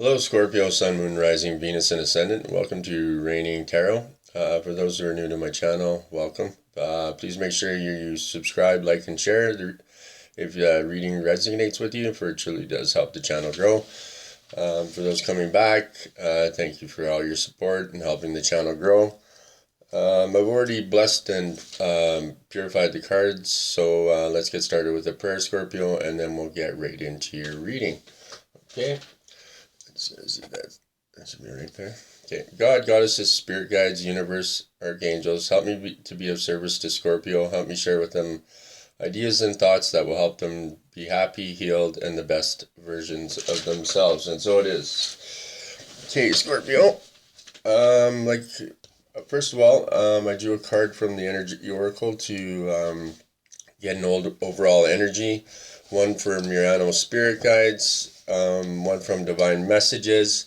Hello, Scorpio, Sun, Moon, Rising, Venus, and Ascendant. Welcome to Reigning Tarot. For those who are new to my channel, welcome. Please make sure you subscribe, like, and share if reading resonates with you, for it truly does help the channel grow. For those coming back, thank you for all your support and helping the channel grow. I've already blessed and purified the cards, so let's get started with a prayer, Scorpio, and then we'll get right into your reading. Okay? See that should be right there. Okay. God, goddesses, spirit guides, universe, archangels, help me to be of service to Scorpio. Help me share with them ideas and thoughts that will help them be happy, healed, and the best versions of themselves. And so it is. Okay, Scorpio. First of all, I drew a card from the Energy Oracle to get an overall energy. One from your animal spirit guides, one from divine messages,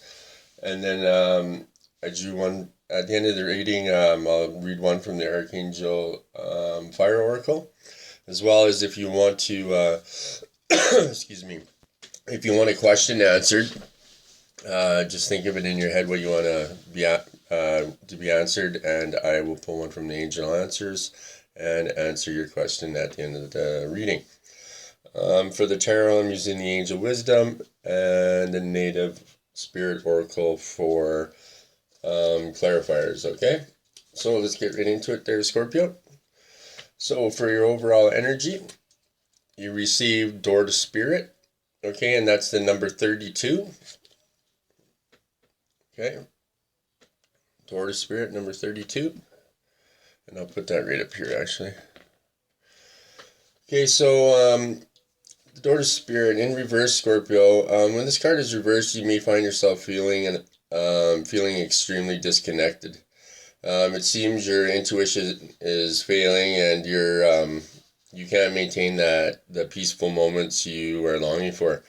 and then I drew one at the end of the reading. I'll read one from the Archangel Fire Oracle, as well as if you want to, excuse me, if you want a question answered, just think of it in your head what you want to be answered, and I will pull one from the Angel Answers and answer your question at the end of the reading. For the tarot, I'm using the Angel Wisdom and the Native Spirit Oracle for clarifiers, okay? So let's get right into it there, Scorpio. So for your overall energy, you receive Door to Spirit, okay? And that's the number 32. Okay? Door to Spirit, number 32. And I'll put that right up here, actually. Okay, so the Door to Spirit in reverse, Scorpio. When this card is reversed, you may find yourself feeling extremely disconnected. It seems your intuition is failing, and you can't maintain the peaceful moments you are longing for.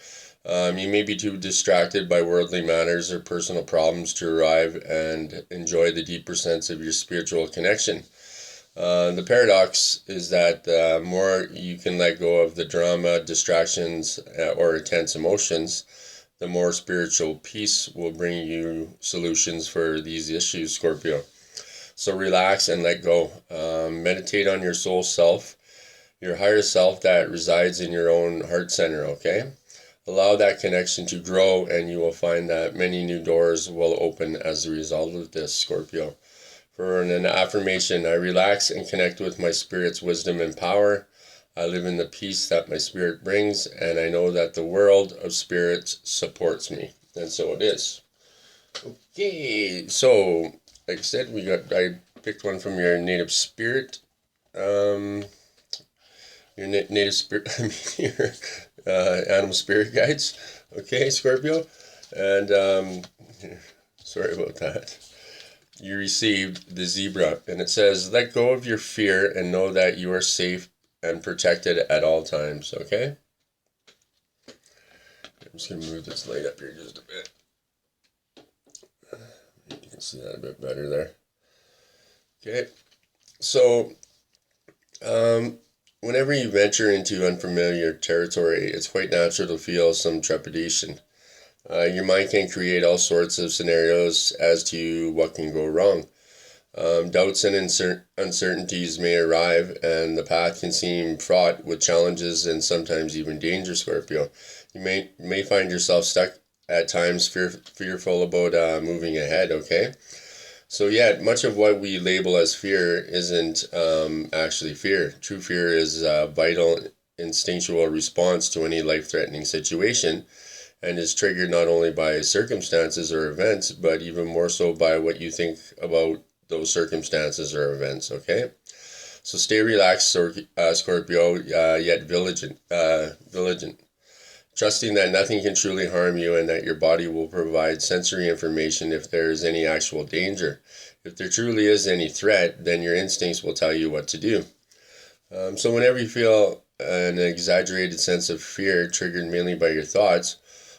You may be too distracted by worldly matters or personal problems to arrive and enjoy the deeper sense of your spiritual connection. The paradox is that the more you can let go of the drama, distractions, or intense emotions, the more spiritual peace will bring you solutions for these issues, Scorpio. So relax and let go. Meditate on your soul self, your higher self that resides in your own heart center, okay? Allow that connection to grow, and you will find that many new doors will open as a result of this, Scorpio. For an affirmation, I relax and connect with my spirit's wisdom and power. I live in the peace that my spirit brings, and I know that the world of spirits supports me. And so it is. Okay, so like I said, I picked one from your native spirit. Your native spirit, your animal spirit guides. Okay, Scorpio. And sorry about that. You received the zebra, and it says, let go of your fear and know that you are safe and protected at all times, okay? I'm just going to move this light up here just a bit. You can see that a bit better there. Okay, so whenever you venture into unfamiliar territory, it's quite natural to feel some trepidation. Your mind can create all sorts of scenarios as to what can go wrong. Doubts and uncertainties may arrive, and the path can seem fraught with challenges and sometimes even danger, Scorpio. You may find yourself stuck at times, fearful about moving ahead, okay? So yeah, much of what we label as fear isn't actually fear. True fear is a vital instinctual response to any life-threatening situation, and is triggered not only by circumstances or events, but even more so by what you think about those circumstances or events, okay? So stay relaxed, Scorpio, yet vigilant. Trusting that nothing can truly harm you and that your body will provide sensory information if there is any actual danger. If there truly is any threat, then your instincts will tell you what to do. So whenever you feel an exaggerated sense of fear triggered mainly by your thoughts,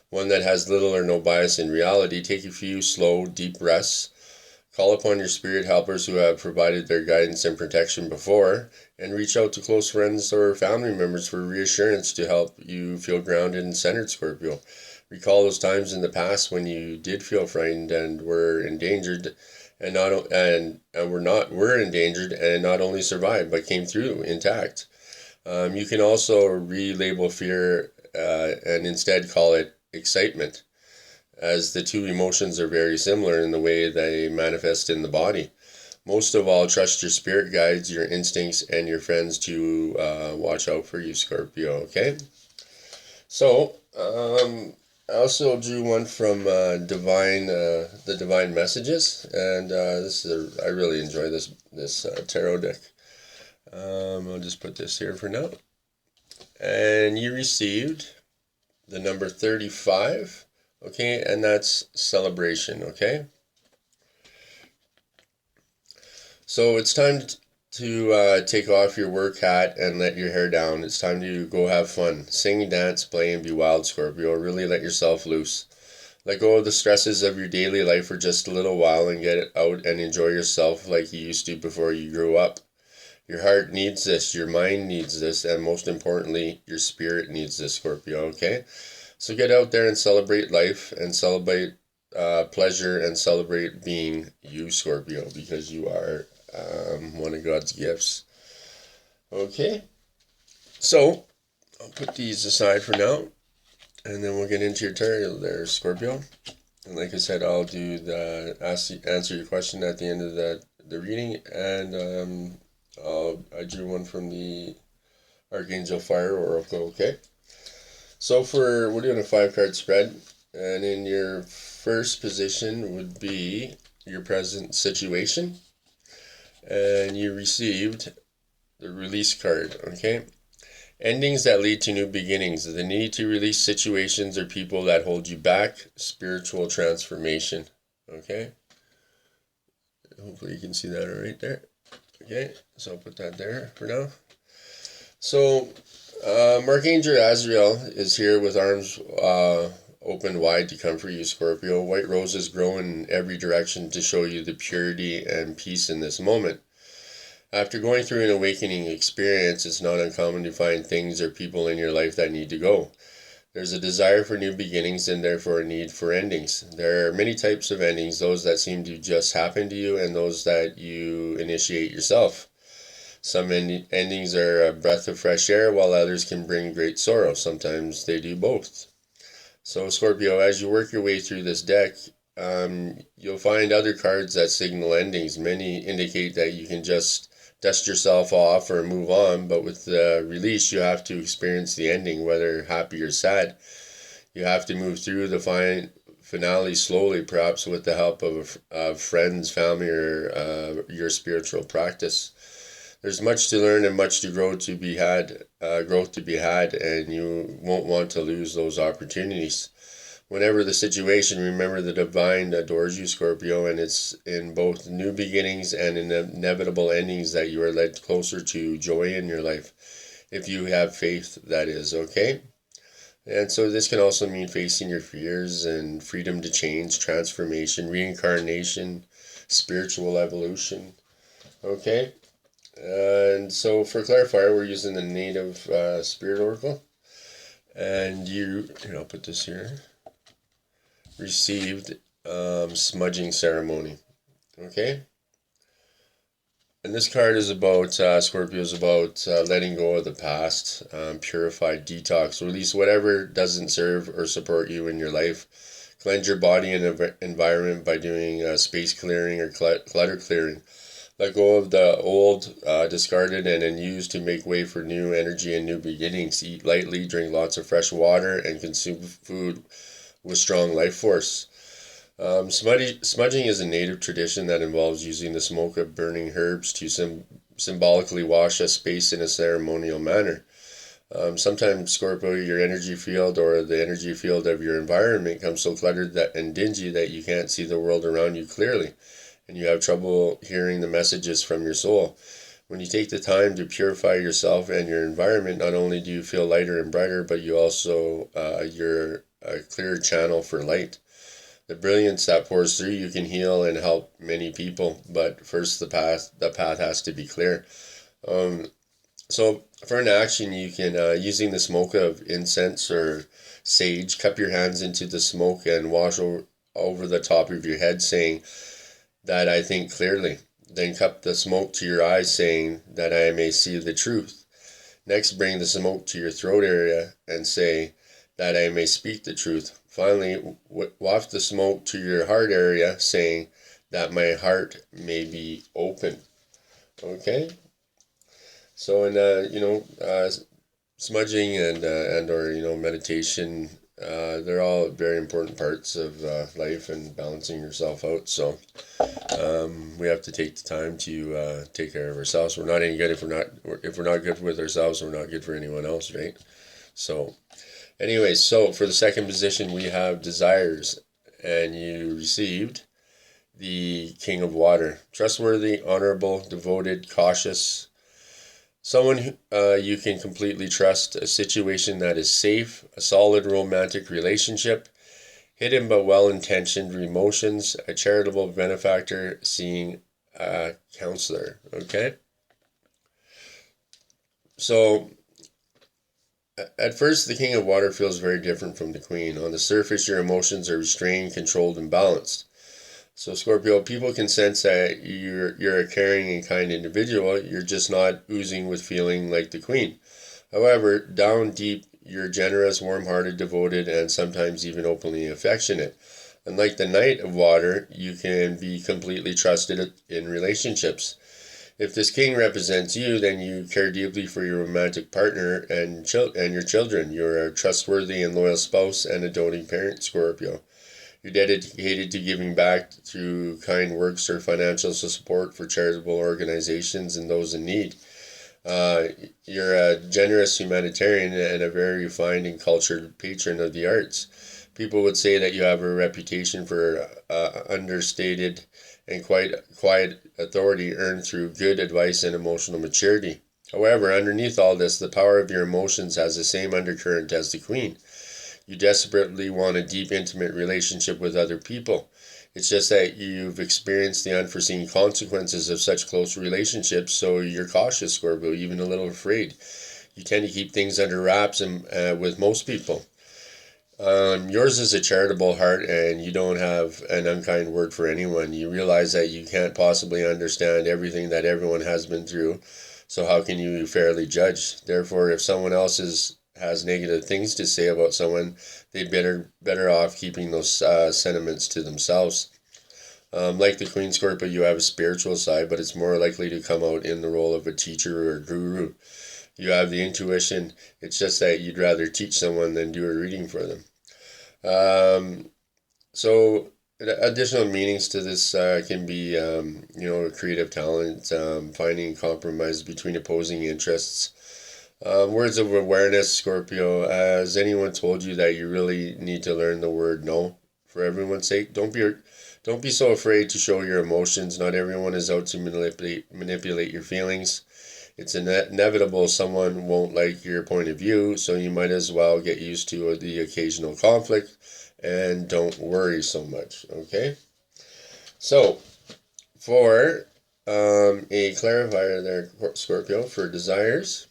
one that has little or no bias in reality, take a few slow, deep breaths. Call upon your spirit helpers who have provided their guidance and protection before, and reach out to close friends or family members for reassurance to help you feel grounded and centered, Scorpio. Recall those times in the past when you did feel frightened and were endangered, and were endangered and not only survived but came through intact. You can also relabel fear and instead call it excitement, as the two emotions are very similar in the way they manifest in the body. Most of all, trust your spirit guides, your instincts, and your friends to watch out for you, Scorpio. Okay? So, I also drew one from the Divine Messages, and I really enjoy this tarot deck. I'll just put this here for now. And you received the number 35, okay, and that's celebration, okay? So it's time to take off your work hat and let your hair down. It's time to go have fun. Sing, dance, play, and be wild, Scorpio. Really let yourself loose. Let go of the stresses of your daily life for just a little while and get out and enjoy yourself like you used to before you grew up. Your heart needs this, your mind needs this, and most importantly, your spirit needs this, Scorpio, okay? So get out there and celebrate life and celebrate pleasure and celebrate being you, Scorpio, because you are one of God's gifts. Okay, so I'll put these aside for now, and then we'll get into your tarot there, Scorpio. And like I said, I'll do answer your question at the end of the reading, and I drew one from the Archangel Fire Oracle. Okay, so we're doing a 5-card spread, and in your first position would be your present situation, and you received the release card. Okay, endings that lead to new beginnings, the need to release situations or people that hold you back, spiritual transformation. Okay, hopefully you can see that right there. Okay, so I'll put that there for now. So Archangel Azrael is here with arms open wide to comfort you, Scorpio. White roses grow in every direction to show you the purity and peace in this moment. After going through an awakening experience, it's not uncommon to find things or people in your life that need to go. There's a desire for new beginnings and therefore a need for endings. There are many types of endings, those that seem to just happen to you and those that you initiate yourself. Some endings are a breath of fresh air, while others can bring great sorrow. Sometimes they do both. So Scorpio, as you work your way through this deck, you'll find other cards that signal endings. Many indicate that you can just dust yourself off or move on, but with the release, you have to experience the ending, whether happy or sad. You have to move through the finale slowly, perhaps with the help of friends, family, or your spiritual practice. There's much to learn and much to growth to be had, and you won't want to lose those opportunities. Whenever the situation, remember the divine adores you, Scorpio, and it's in both new beginnings and inevitable endings that you are led closer to joy in your life, if you have faith, that is, okay? And so this can also mean facing your fears and freedom to change, transformation, reincarnation, spiritual evolution, okay? And so for clarifier, we're using the native spirit oracle, and I'll put this here. Received smudging ceremony. Okay, and this card is about Scorpio is about letting go of the past, purify, detox, release whatever doesn't serve or support you in your life. Cleanse your body and environment by doing space clearing or clutter clearing. Let go of the old, discarded, and unused to make way for new energy and new beginnings. Eat lightly, drink lots of fresh water, and consume food with strong life force. Smudging is a native tradition that involves using the smoke of burning herbs to symbolically wash a space in a ceremonial manner. Sometimes, Scorpio, your energy field or the energy field of your environment becomes so cluttered and dingy that you can't see the world around you clearly, and you have trouble hearing the messages from your soul. When you take the time to purify yourself and your environment, not only do you feel lighter and brighter, but you're a clear channel for light. The brilliance that pours through you can heal and help many people, but first the path has to be clear. So for an action, you can, using the smoke of incense or sage, cup your hands into the smoke and wash over the top of your head, saying that I think clearly. Then cup the smoke to your eyes, saying that I may see the truth. Next, bring the smoke to your throat area and say that I may speak the truth. Finally, waft the smoke to your heart area, saying that my heart may be open. Okay? So, smudging and or meditation, they're all very important parts of life and balancing yourself out. So, we have to take the time to take care of ourselves. We're not any good if we're not good with ourselves. We're not good for anyone else, right? So, anyways, so for the second position, we have desires, and you received the King of Water. Trustworthy, honorable, devoted, cautious. Someone you can completely trust, a situation that is safe, a solid romantic relationship, hidden but well-intentioned emotions, a charitable benefactor, seeing a counselor. Okay? So, at first, the King of Water feels very different from the Queen. On the surface, your emotions are restrained, controlled, and balanced. So Scorpio, people can sense that you're a caring and kind individual. You're just not oozing with feeling like the Queen. However, down deep, you're generous, warm-hearted, devoted, and sometimes even openly affectionate. Unlike the Knight of Water, you can be completely trusted in relationships. If this king represents you, then you care deeply for your romantic partner and your children. You're a trustworthy and loyal spouse and a doting parent, Scorpio. You're dedicated to giving back through kind works or financial support for charitable organizations and those in need. You're a generous humanitarian and a very refined and cultured patron of the arts. People would say that you have a reputation for understated and quite quiet authority earned through good advice and emotional maturity. However, underneath all this, the power of your emotions has the same undercurrent as the Queen. You desperately want a deep, intimate relationship with other people. It's just that you've experienced the unforeseen consequences of such close relationships, so you're cautious, Scorpio, even a little afraid. You tend to keep things under wraps with most people. Yours is a charitable heart, and you don't have an unkind word for anyone. You realize that you can't possibly understand everything that everyone has been through, so how can you fairly judge? Therefore, if someone else has negative things to say about someone, they'd better off keeping those sentiments to themselves. Like the Queen, Scorpio, you have a spiritual side, but it's more likely to come out in the role of a teacher or a guru. You have the intuition. It's just that you'd rather teach someone than do a reading for them. So additional meanings to this can be, creative talent, finding compromise between opposing interests. Words of awareness, Scorpio. Has anyone told you that you really need to learn the word no for everyone's sake? Don't be so afraid to show your emotions. Not everyone is out to manipulate your feelings. It's inevitable someone won't like your point of view, so you might as well get used to the occasional conflict and don't worry so much. Okay? So, for a clarifier there, Scorpio, for desires.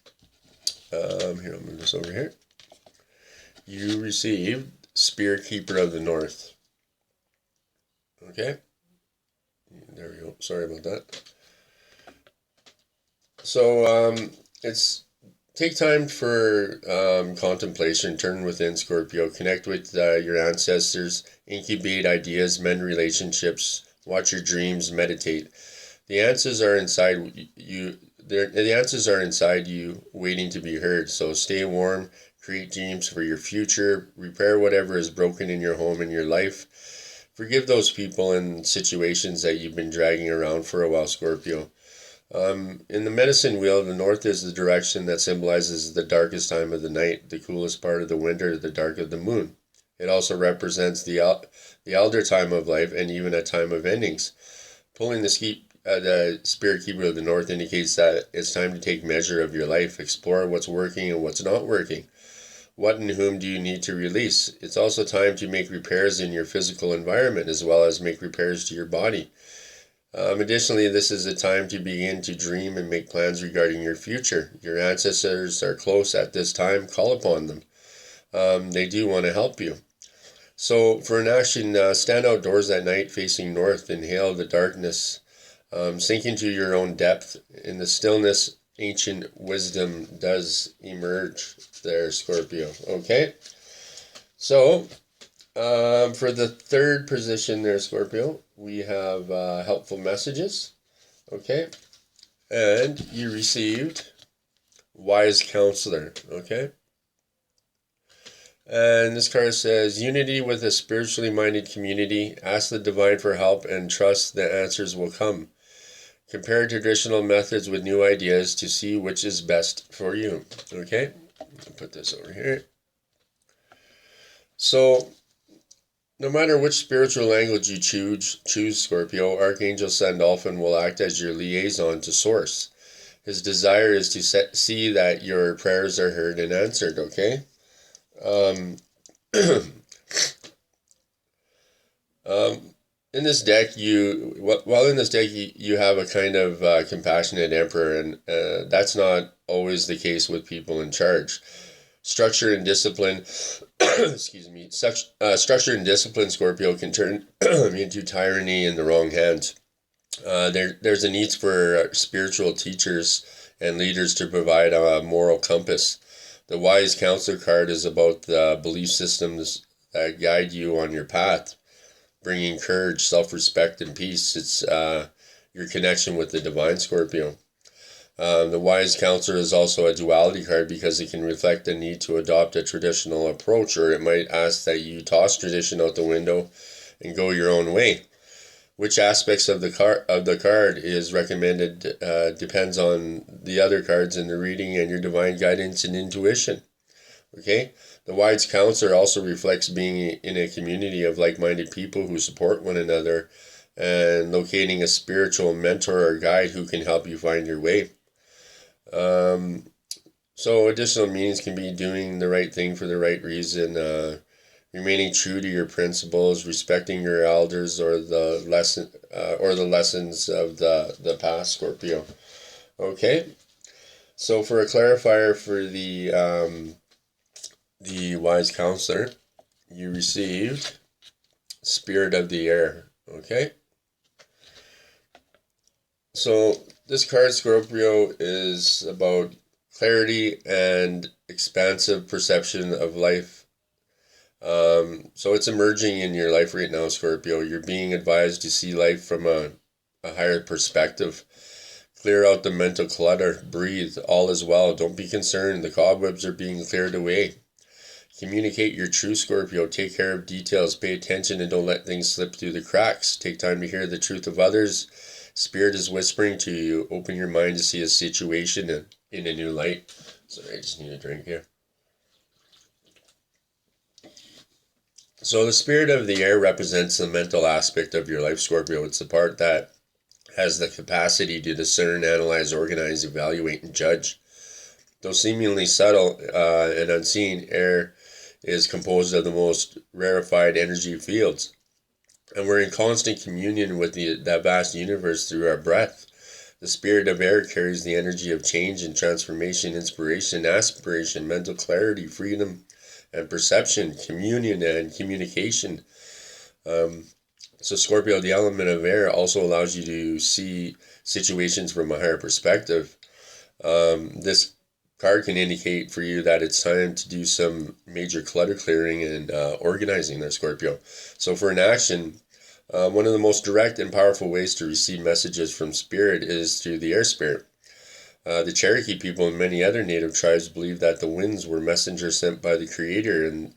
Here, I'll move this over here. You received Spirit Keeper of the North. Okay? There we go. Sorry about that. So, it's take time for contemplation. Turn within, Scorpio. Connect with your ancestors. Incubate ideas. Mend relationships. Watch your dreams. Meditate. The answers are inside you. The answers are inside you, waiting to be heard. So stay warm, create dreams for your future, repair whatever is broken in your home and your life. Forgive those people and situations that you've been dragging around for a while, Scorpio. In the medicine wheel, the north is the direction that symbolizes the darkest time of the night, the coolest part of the winter, the dark of the moon. It also represents the elder time of life and even a time of endings. Pulling the Spirit Keeper of the North indicates that it's time to take measure of your life, explore what's working and what's not working. What and whom do you need to release? It's also time to make repairs in your physical environment as well as make repairs to your body. Additionally, this is a time to begin to dream and make plans regarding your future. Your ancestors are close at this time. Call upon them. They do want to help you. So, for an action, stand outdoors at night facing north. Inhale the darkness. Sink into your own depth. In the stillness, ancient wisdom does emerge there, Scorpio. Okay? So, for the third position there, Scorpio, we have helpful messages. Okay? And you received wise counselor. Okay? And this card says, unity with a spiritually minded community. Ask the divine for help and trust the answers will come. Compare traditional methods with new ideas to see which is best for you. Okay? I'll put this over here. So, no matter which spiritual language you choose, Scorpio, Archangel Sandalphon will act as your liaison to Source. His desire is to see that your prayers are heard and answered, okay? In this deck, you have a kind of compassionate emperor, and that's not always the case with people in charge. Structure and discipline, excuse me, structure and discipline, Scorpio, can turn into tyranny in the wrong hands. There's a need for spiritual teachers and leaders to provide a moral compass. The wise counselor card is about the belief systems that guide you on your path, bringing courage, self-respect, and peace. It's your connection with the divine, Scorpio. The wise counselor is also a duality card because it can reflect the need to adopt a traditional approach, or it might ask that you toss tradition out the window and go your own way. Which aspects of the card is recommended depends on the other cards in the reading and your divine guidance and intuition. Okay? The wise counselor also reflects being in a community of like-minded people who support one another and locating a spiritual mentor or guide who can help you find your way. So additional meanings can be doing the right thing for the right reason, remaining true to your principles, respecting your elders, or the lessons of the past, Scorpio. Okay, so for a clarifier for the wise counselor, you received spirit of the air. Okay, so this card, Scorpio, is about clarity and expansive perception of life. So it's emerging in your life right now, Scorpio. You're being advised to see life from a higher perspective. Clear out the mental clutter. Breathe. All is well. Don't be concerned. The cobwebs are being cleared away. Communicate your truth, Scorpio. Take care of details. Pay attention and don't let things slip through the cracks. Take time to hear the truth of others. Spirit is whispering to you. Open your mind to see a situation in a new light. Sorry, I just need a drink here. So the spirit of the air represents the mental aspect of your life, Scorpio. It's the part that has the capacity to discern, analyze, organize, evaluate, and judge. Though seemingly subtle and unseen, air is composed of the most rarefied energy fields. And we're in constant communion with that vast universe through our breath. The spirit of air carries the energy of change and transformation, inspiration, aspiration, mental clarity, freedom, and perception, communion, and communication. So Scorpio, the element of air, also allows you to see situations from a higher perspective. This card can indicate for you that it's time to do some major clutter clearing and organizing there, Scorpio. So for an action, one of the most direct and powerful ways to receive messages from spirit is through the air spirit. The Cherokee people and many other native tribes believe that the winds were messengers sent by the Creator, and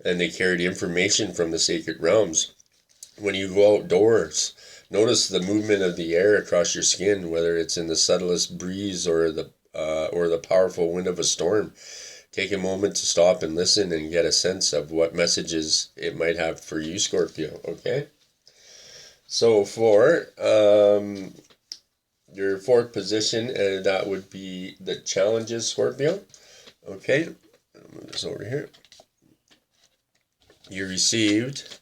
they carried information from the sacred realms. When you go outdoors, notice the movement of the air across your skin, whether it's in the subtlest breeze or the powerful wind of a storm. Take a moment to stop and listen and get a sense of what messages it might have for you, Scorpio. Okay. So for your fourth position, and that would be the challenges, Scorpio. Okay, I'll move this over here. You received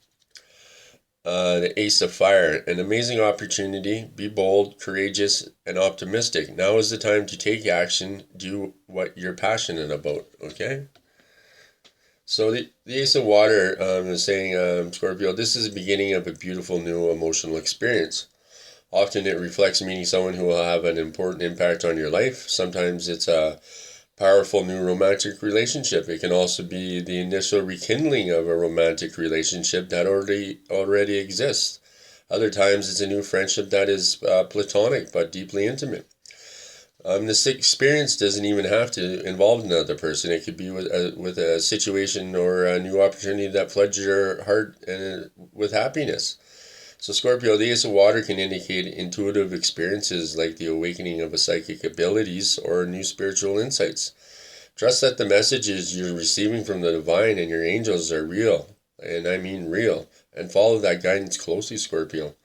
The Ace of Fire, an amazing opportunity. Be bold, courageous, and optimistic. Now is the time to take action. Do what you're passionate about. Okay? So the Ace of Water is saying, Scorpio, this is the beginning of a beautiful new emotional experience. Often it reflects meeting someone who will have an important impact on your life. Sometimes it's a powerful new romantic relationship. It can also be the initial rekindling of a romantic relationship that already exists. Other times it's a new friendship that is platonic but deeply intimate. This experience doesn't even have to involve another person. It could be with a situation or a new opportunity that floods your heart with happiness. So Scorpio, the Ace of Water can indicate intuitive experiences like the awakening of a psychic abilities or new spiritual insights. Trust that the messages you're receiving from the divine and your angels are real, and I mean real, and follow that guidance closely, Scorpio.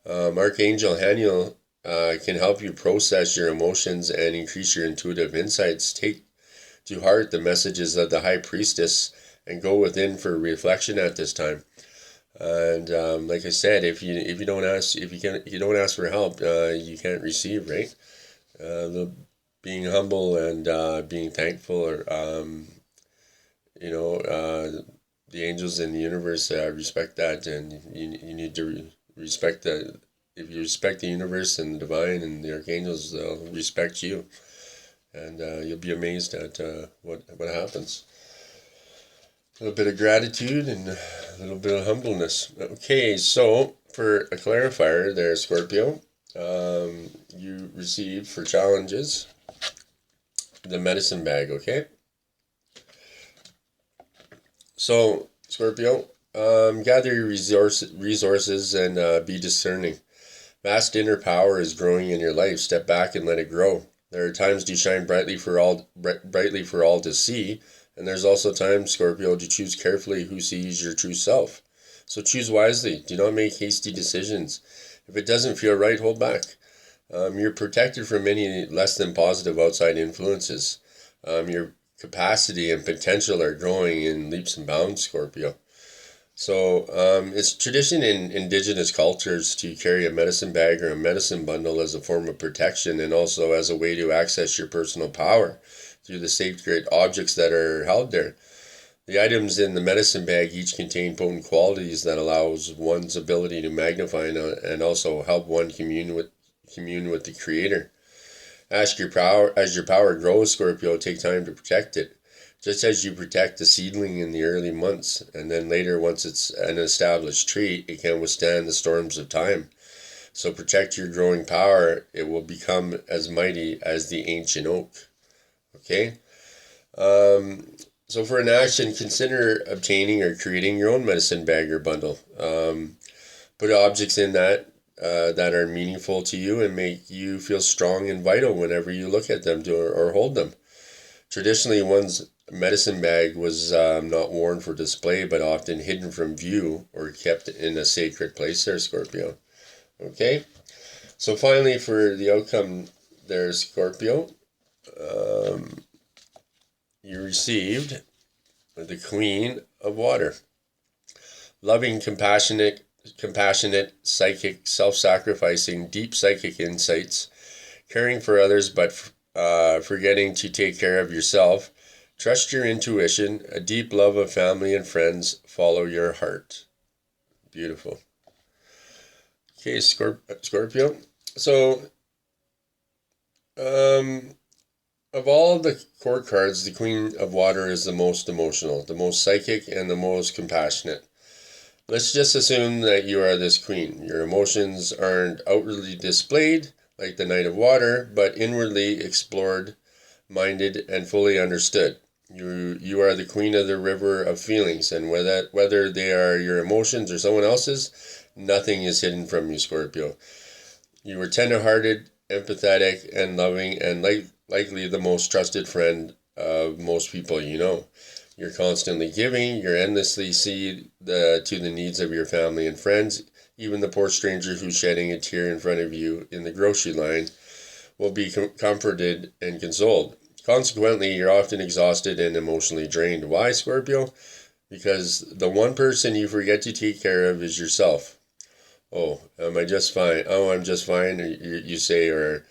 Archangel Haniel can help you process your emotions and increase your intuitive insights. Take to heart the messages of the High Priestess and go within for reflection at this time. And like I said, if you don't ask you don't ask for help, you can't receive, right? Being humble and being thankful, or the angels in the universe respect that, and you need to respect that. If you respect the universe and the divine and the archangels, they'll respect you, and you'll be amazed at what happens. A little bit of gratitude and a little bit of humbleness. Okay, so for a clarifier there, Scorpio, you receive for challenges the medicine bag, okay? So, Scorpio, gather your resources and be discerning. Vast inner power is growing in your life. Step back and let it grow. There are times to shine brightly for all to see, and there's also times, Scorpio, to choose carefully who sees your true self. So choose wisely. Do not make hasty decisions. If it doesn't feel right, hold back. You're protected from many less than positive outside influences. Your capacity and potential are growing in leaps and bounds, Scorpio. So it's tradition in indigenous cultures to carry a medicine bag or a medicine bundle as a form of protection and also as a way to access your personal power through the sacred objects that are held there. The items in the medicine bag each contain potent qualities that allows one's ability to magnify and also help one commune with the Creator. As your power grows, Scorpio, take time to protect it. Just as you protect the seedling in the early months, and then later, once it's an established tree, it can withstand the storms of time. So protect your growing power. It will become as mighty as the ancient oak. Okay? So for an action, consider obtaining or creating your own medicine bag or bundle. Put objects in that are meaningful to you and make you feel strong and vital whenever you look at them or hold them. Traditionally, one's medicine bag was not worn for display, but often hidden from view or kept in a sacred place there, Scorpio. Okay? So finally, for the outcome there, Scorpio, you received the Queen of Water. Loving, compassionate, psychic, self-sacrificing, deep psychic insights, caring for others but forgetting to take care of yourself. Trust your intuition, a deep love of family and friends, follow your heart. Beautiful. Okay, Scorpio. So, of all the court cards, the Queen of Water is the most emotional, the most psychic, and the most compassionate. Let's just assume that you are this queen. Your emotions aren't outwardly displayed like the Knight of Water, but inwardly explored, minded, and fully understood. You are the queen of the river of feelings, and whether they are your emotions or someone else's, nothing is hidden from you, Scorpio. You are tender-hearted, empathetic, and loving, and likely the most trusted friend of most people you know. You're constantly giving. You're endlessly see to the needs of your family and friends. Even the poor stranger who's shedding a tear in front of you in the grocery line will be comforted and consoled. Consequently, you're often exhausted and emotionally drained. Why, Scorpio? because the one person you forget to take care of is yourself. Oh, am I just fine? Oh, I'm just fine, you say, or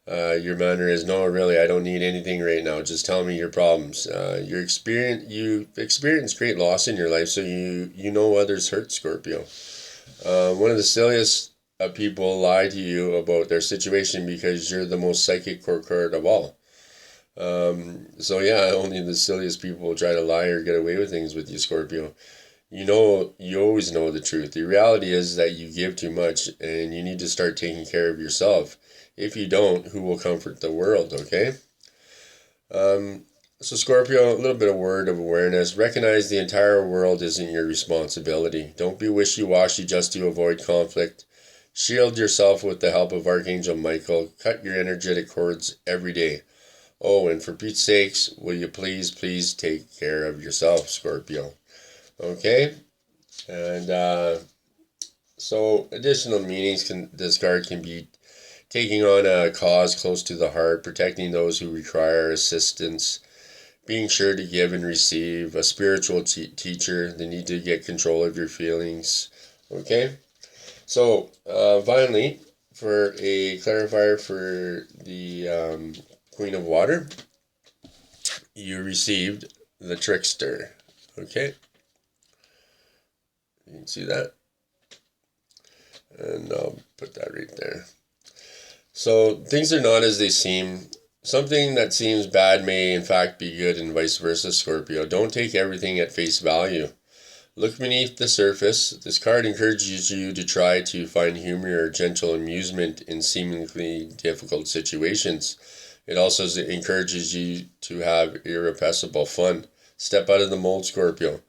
your manner is, no, really, I don't need anything right now. Just tell me your problems. You experience great loss in your life, so you know others hurt, Scorpio. One of the silliest people lie to you about their situation because you're the most psychic core card of all. So yeah, only the silliest people will try to lie or get away with things with you, Scorpio. You always know the truth. The reality is that you give too much and you need to start taking care of yourself. If you don't, who will comfort the world, okay? Um, so, Scorpio, a little bit of word of awareness. Recognize the entire world isn't your responsibility. Don't be wishy washy just to avoid conflict. Shield yourself with the help of Archangel Michael. Cut your energetic cords every day. Oh, and for Pete's sakes, will you please take care of yourself, Scorpio? Okay? And so, additional meanings this card can be taking on a cause close to the heart, protecting those who require assistance, being sure to give and receive, a spiritual teacher, the need to get control of your feelings. Okay? So, finally, for a clarifier for the Queen of Water, you received the Trickster. Okay? You can see that. And I'll put that right there. So things are not as they seem. Something that seems bad may in fact be good, and vice versa, Scorpio. Don't take everything at face value. Look beneath the surface. This card encourages you to try to find humor or gentle amusement in seemingly difficult situations. It also encourages you to have irrepressible fun. Step out of the mold, Scorpio.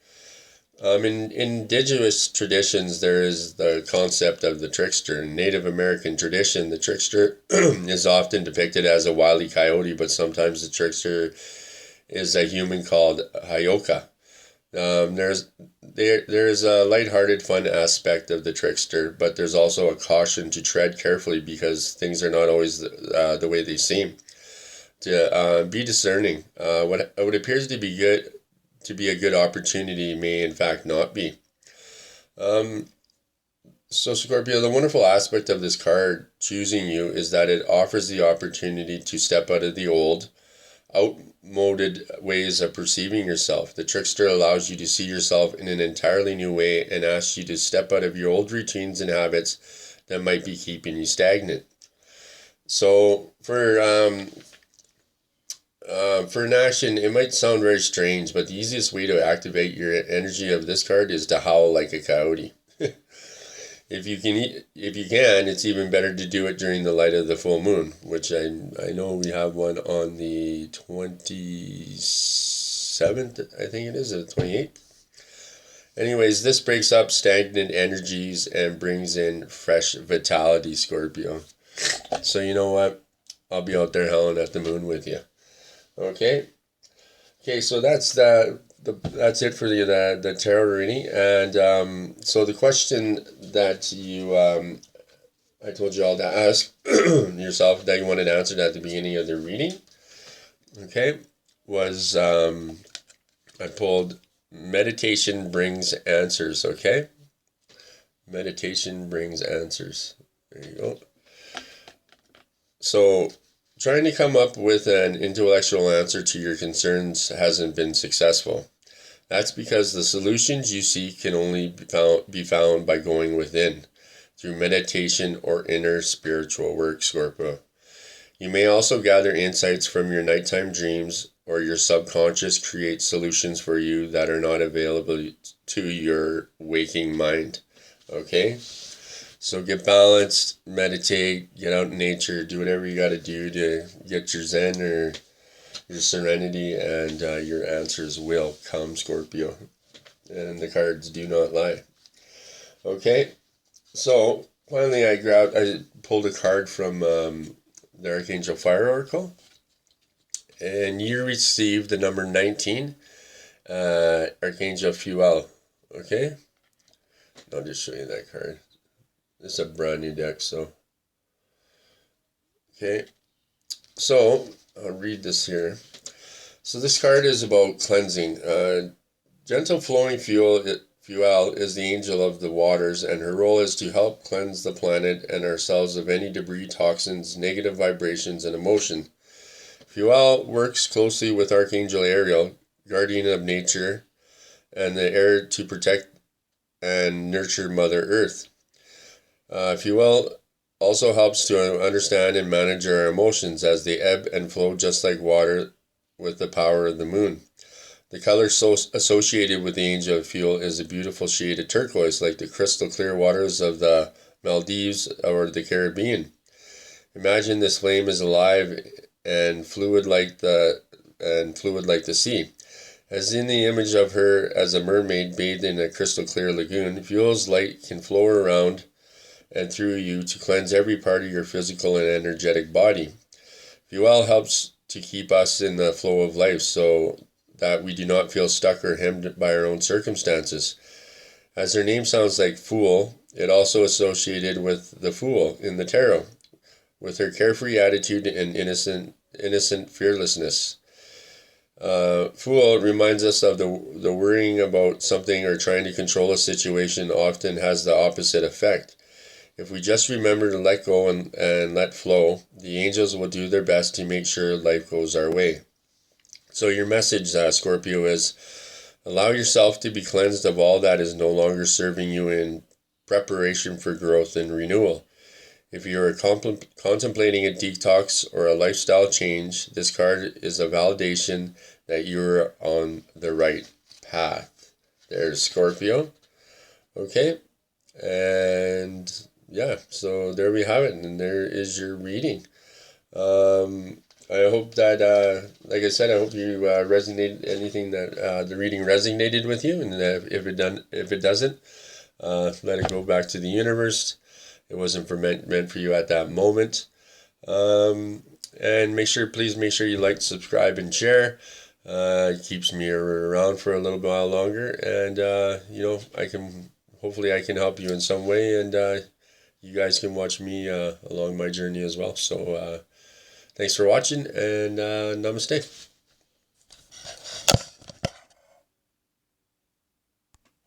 In indigenous traditions, there is the concept of the trickster. In Native American tradition, the trickster is often depicted as a wily coyote, but sometimes the trickster is a human called Hayoka. There's a lighthearted, fun aspect of the trickster, but there's also a caution to tread carefully because things are not always the way they seem. To be discerning. What appears to be a good opportunity may in fact not be. So Scorpio, the wonderful aspect of this card choosing you is that it offers the opportunity to step out of the old, outmoded ways of perceiving yourself. The trickster allows you to see yourself in an entirely new way and asks you to step out of your old routines and habits that might be keeping you stagnant. So for an action, it might sound very strange, but the easiest way to activate your energy of this card is to howl like a coyote. If you can, it's even better to do it during the light of the full moon, which I know we have one on the 27th, I think it is, or the 28th. Anyways, this breaks up stagnant energies and brings in fresh vitality, Scorpio. So you know what? I'll be out there howling at the moon with you. Okay, so that's that's it for the tarot reading, and so the question that I told you all to ask yourself that you wanted answered at the beginning of the reading, okay, was I pulled meditation brings answers. Okay, meditation brings answers. There you go. So, trying to come up with an intellectual answer to your concerns hasn't been successful. That's because the solutions you seek can only be found by going within, through meditation or inner spiritual work, Scorpio. You may also gather insights from your nighttime dreams, or your subconscious creates solutions for you that are not available to your waking mind. Okay? So get balanced, meditate, get out in nature, do whatever you got to do to get your zen or your serenity, and your answers will come, Scorpio. And the cards do not lie. Okay, so finally I pulled a card from the Archangel Fire Oracle, and you received the number 19, Archangel Fuel. Okay, I'll just show you that card. It's a brand new deck, so. Okay, so I'll read this here. So this card is about cleansing. Gentle flowing Fuel is the angel of the waters, and her role is to help cleanse the planet and ourselves of any debris, toxins, negative vibrations, and emotion. Fuel works closely with Archangel Ariel, guardian of nature and the air, to protect and nurture Mother Earth. Fuel also helps to understand and manage our emotions as they ebb and flow just like water with the power of the moon. The color associated with the angel of fuel is a beautiful shade of turquoise, like the crystal clear waters of the Maldives or the Caribbean. Imagine this flame is alive and fluid like the sea. As in the image of her as a mermaid bathed in a crystal clear lagoon, fuel's light can flow around and through you to cleanse every part of your physical and energetic body. Fuel helps to keep us in the flow of life so that we do not feel stuck or hemmed by our own circumstances. As her name sounds like fool, it also associated with the fool in the tarot, with her carefree attitude and innocent fearlessness. Fool reminds us of the worrying about something or trying to control a situation often has the opposite effect. If we just remember to let go and let flow, the angels will do their best to make sure life goes our way. So your message, Scorpio, is allow yourself to be cleansed of all that is no longer serving you in preparation for growth and renewal. If you are contemplating a detox or a lifestyle change, this card is a validation that you're on the right path. There's Scorpio. Okay. And yeah, so there we have it. And there is your reading. I hope that, like I said, I hope you anything that the reading resonated with you. And if it doesn't, let it go back to the universe. It wasn't meant for you at that moment. And please make sure you like, subscribe, and share. It keeps me around for a little while longer, and hopefully I can help you in some way, and you guys can watch me along my journey as well. So thanks for watching, and namaste.